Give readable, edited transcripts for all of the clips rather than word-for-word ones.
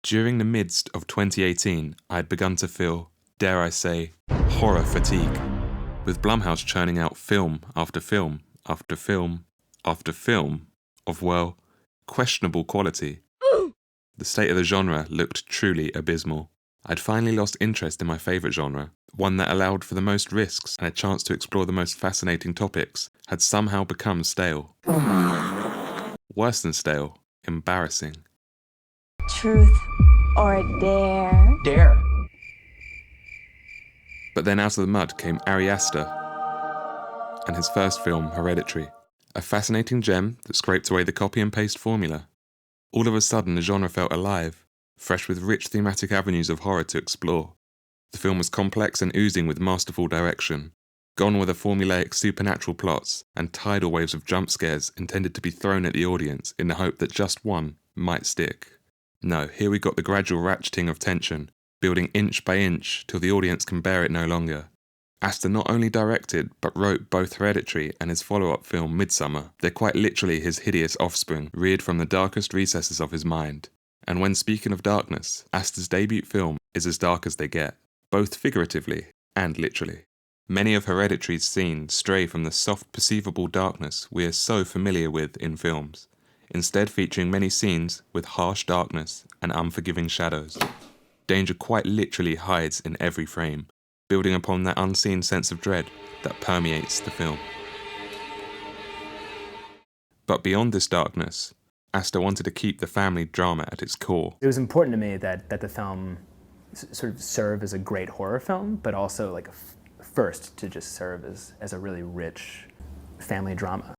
During the midst of 2018, I had begun to feel, dare I say, horror fatigue, with Blumhouse churning out film after film after film after film of, well, questionable quality. The state of the genre looked truly abysmal. I'd finally lost interest in my favourite genre, one that allowed for the most risks and a chance to explore the most fascinating topics, had somehow become stale. Worse than stale, embarrassing. Truth or dare? Dare. But then out of the mud came Ari Aster and his first film, Hereditary, a fascinating gem that scraped away the copy and paste formula. All of a sudden the genre felt alive, fresh with rich thematic avenues of horror to explore. The film was complex and oozing with masterful direction, gone were the formulaic supernatural plots and tidal waves of jump scares intended to be thrown at the audience in the hope that just one might stick. No, here we got the gradual ratcheting of tension, building inch by inch till the audience can bear it no longer. Aster not only directed, but wrote both Hereditary and his follow-up film Midsommar. They're quite literally his hideous offspring, reared from the darkest recesses of his mind. And when speaking of darkness, Aster's debut film is as dark as they get, both figuratively and literally. Many of Hereditary's scenes stray from the soft, perceivable darkness we are so familiar with in films, instead featuring many scenes with harsh darkness and unforgiving shadows. Danger quite literally hides in every frame, building upon that unseen sense of dread that permeates the film. But beyond this darkness, Aster wanted to keep the family drama at its core. It was important to me that the film sort of serve as a great horror film, but also like first to just serve as a really rich family drama.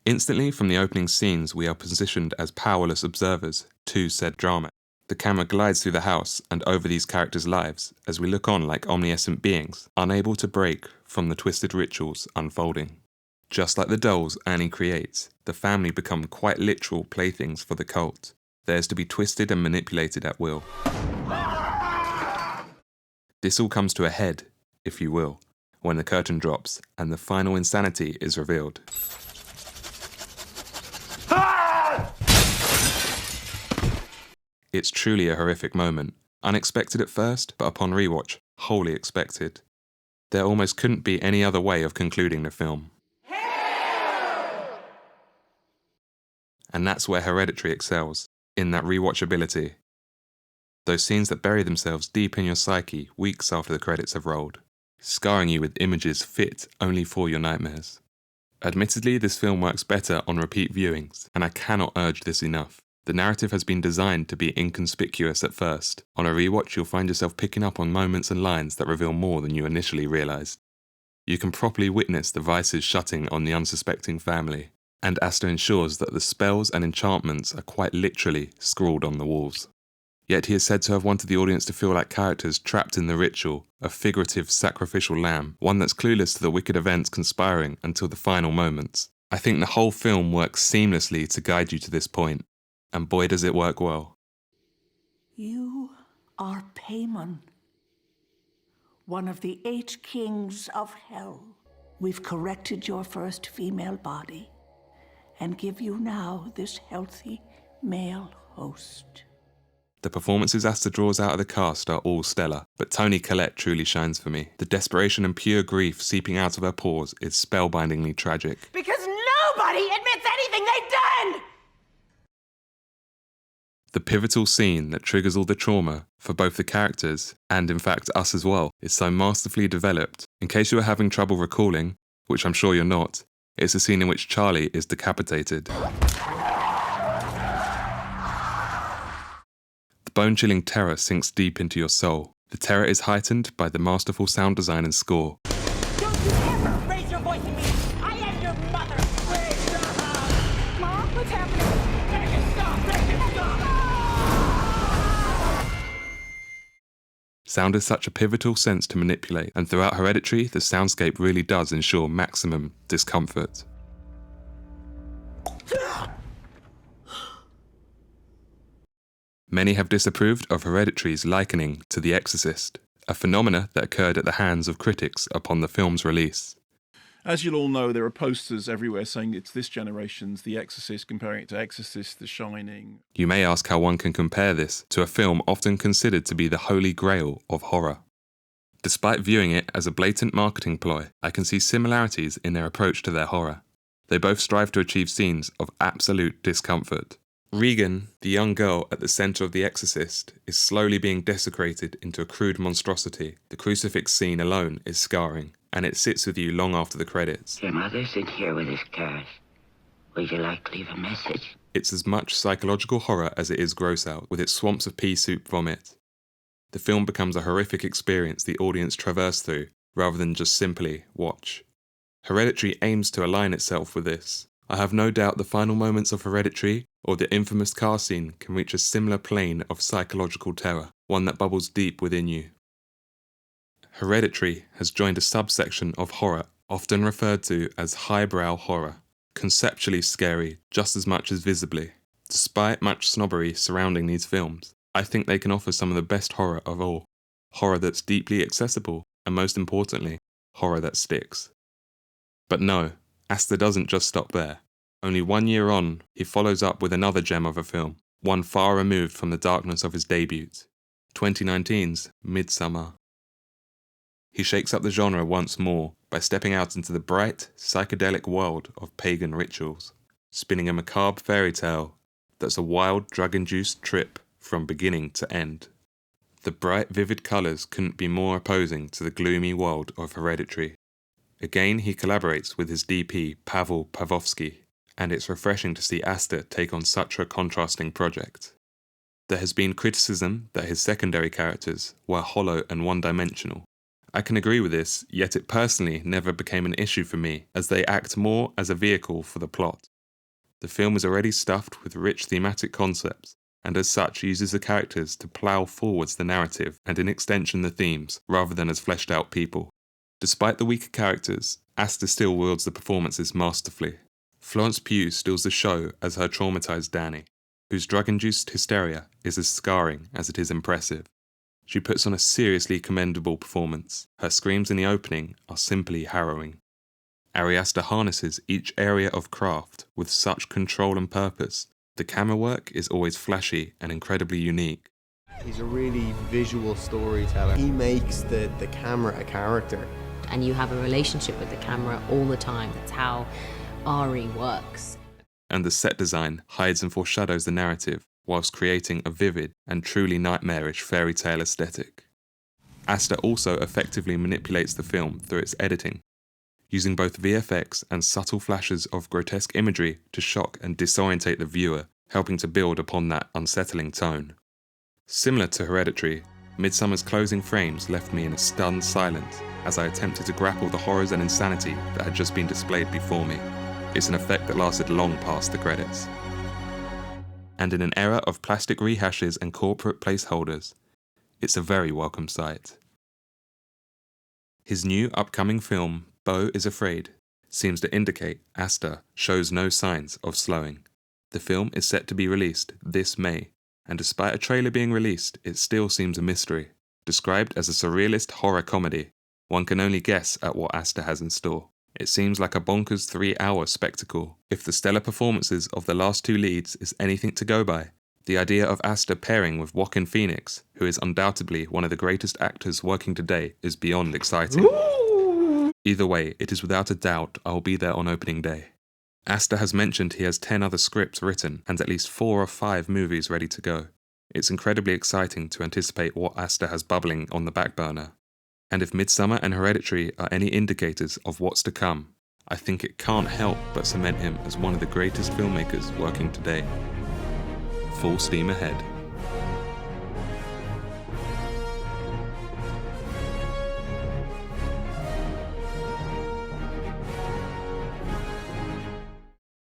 Instantly from the opening scenes, we are positioned as powerless observers to said drama. The camera glides through the house and over these characters' lives as we look on like omniscient beings, unable to break from the twisted rituals unfolding. Just like the dolls Annie creates, the family become quite literal playthings for the cult, theirs to be twisted and manipulated at will. This all comes to a head, if you will, when the curtain drops and the final insanity is revealed. It's truly a horrific moment, unexpected at first, but upon rewatch, wholly expected. There almost couldn't be any other way of concluding the film. And that's where Hereditary excels, in that rewatchability. Those scenes that bury themselves deep in your psyche weeks after the credits have rolled, scarring you with images fit only for your nightmares. Admittedly, this film works better on repeat viewings, and I cannot urge this enough. The narrative has been designed to be inconspicuous at first. On a rewatch, you'll find yourself picking up on moments and lines that reveal more than you initially realised. You can properly witness the vices shutting on the unsuspecting family, and Aster ensures that the spells and enchantments are quite literally scrawled on the walls. Yet he is said to have wanted the audience to feel like characters trapped in the ritual, a figurative sacrificial lamb, one that's clueless to the wicked events conspiring until the final moments. I think the whole film works seamlessly to guide you to this point, and boy does it work well. You are Paimon, one of the 8 kings of hell. We've corrected your first female body and give you now this healthy male host. The performances Aster draws out of the cast are all stellar, but Toni Collette truly shines for me. The desperation and pure grief seeping out of her pores is spellbindingly tragic. Because nobody admits anything they've done! The pivotal scene that triggers all the trauma for both the characters, and in fact us as well, is so masterfully developed. In case you are having trouble recalling, which I'm sure you're not, it's the scene in which Charlie is decapitated. The bone-chilling terror sinks deep into your soul. The terror is heightened by the masterful sound design and score. Don't you ever raise your voice at me! I am your mother! Raise your house! Mom, what's happening? Make it stop! Make it stop! Sound is such a pivotal sense to manipulate, and throughout Hereditary, the soundscape really does ensure maximum discomfort. Many have disapproved of Hereditary's likening to The Exorcist, a phenomena that occurred at the hands of critics upon the film's release. As you'll all know, there are posters everywhere saying it's this generation's The Exorcist, comparing it to Exorcist, The Shining. You may ask how one can compare this to a film often considered to be the holy grail of horror. Despite viewing it as a blatant marketing ploy, I can see similarities in their approach to their horror. They both strive to achieve scenes of absolute discomfort. Regan, the young girl at the centre of The Exorcist, is slowly being desecrated into a crude monstrosity. The crucifix scene alone is scarring, and it sits with you long after the credits. Your mother's in here with his cars. Would you like to leave a message? It's as much psychological horror as it is gross out, with its swamps of pea soup vomit. The film becomes a horrific experience the audience traverse through, rather than just simply watch. Hereditary aims to align itself with this. I have no doubt the final moments of Hereditary, or the infamous car scene, can reach a similar plane of psychological terror, one that bubbles deep within you. Hereditary has joined a subsection of horror, often referred to as highbrow horror, conceptually scary just as much as visibly. Despite much snobbery surrounding these films, I think they can offer some of the best horror of all. Horror that's deeply accessible, and most importantly, horror that sticks. But no, Aster doesn't just stop there. Only 1 year on, he follows up with another gem of a film, one far removed from the darkness of his debut, 2019's Midsommar. He shakes up the genre once more by stepping out into the bright, psychedelic world of pagan rituals, spinning a macabre fairy tale that's a wild, drug-induced trip from beginning to end. The bright, vivid colours couldn't be more opposing to the gloomy world of Hereditary. Again, he collaborates with his DP, Pavel Pavlovsky, and it's refreshing to see Aster take on such a contrasting project. There has been criticism that his secondary characters were hollow and one-dimensional. I can agree with this, yet it personally never became an issue for me, as they act more as a vehicle for the plot. The film is already stuffed with rich thematic concepts, and as such uses the characters to plough forwards the narrative and in extension the themes, rather than as fleshed out people. Despite the weaker characters, Aster still wields the performances masterfully. Florence Pugh steals the show as her traumatized Danny, whose drug-induced hysteria is as scarring as it is impressive. She puts on a seriously commendable performance. Her screams in the opening are simply harrowing. Ari Aster harnesses each area of craft with such control and purpose. The camera work is always flashy and incredibly unique. He's a really visual storyteller. He makes the camera a character. And you have a relationship with the camera all the time. That's how Ari works. And the set design hides and foreshadows the narrative, whilst creating a vivid and truly nightmarish fairy tale aesthetic. Aster also effectively manipulates the film through its editing, using both VFX and subtle flashes of grotesque imagery to shock and disorientate the viewer, helping to build upon that unsettling tone. Similar to Hereditary, Midsommar's closing frames left me in a stunned silence as I attempted to grapple the horrors and insanity that had just been displayed before me. It's an effect that lasted long past the credits. And in an era of plastic rehashes and corporate placeholders, it's a very welcome sight. His new upcoming film, Beau is Afraid, seems to indicate Aster shows no signs of slowing. The film is set to be released this May, and despite a trailer being released, it still seems a mystery. Described as a surrealist horror comedy, one can only guess at what Aster has in store. It seems like a bonkers 3-hour spectacle. If the stellar performances of the last two leads is anything to go by, the idea of Aster pairing with Joaquin Phoenix, who is undoubtedly one of the greatest actors working today, is beyond exciting. Ooh. Either way, it is without a doubt I will be there on opening day. Aster has mentioned he has 10 other scripts written and at least 4 or 5 movies ready to go. It's incredibly exciting to anticipate what Aster has bubbling on the back burner. And if Midsommar and Hereditary are any indicators of what's to come, I think it can't help but cement him as one of the greatest filmmakers working today. Full steam ahead.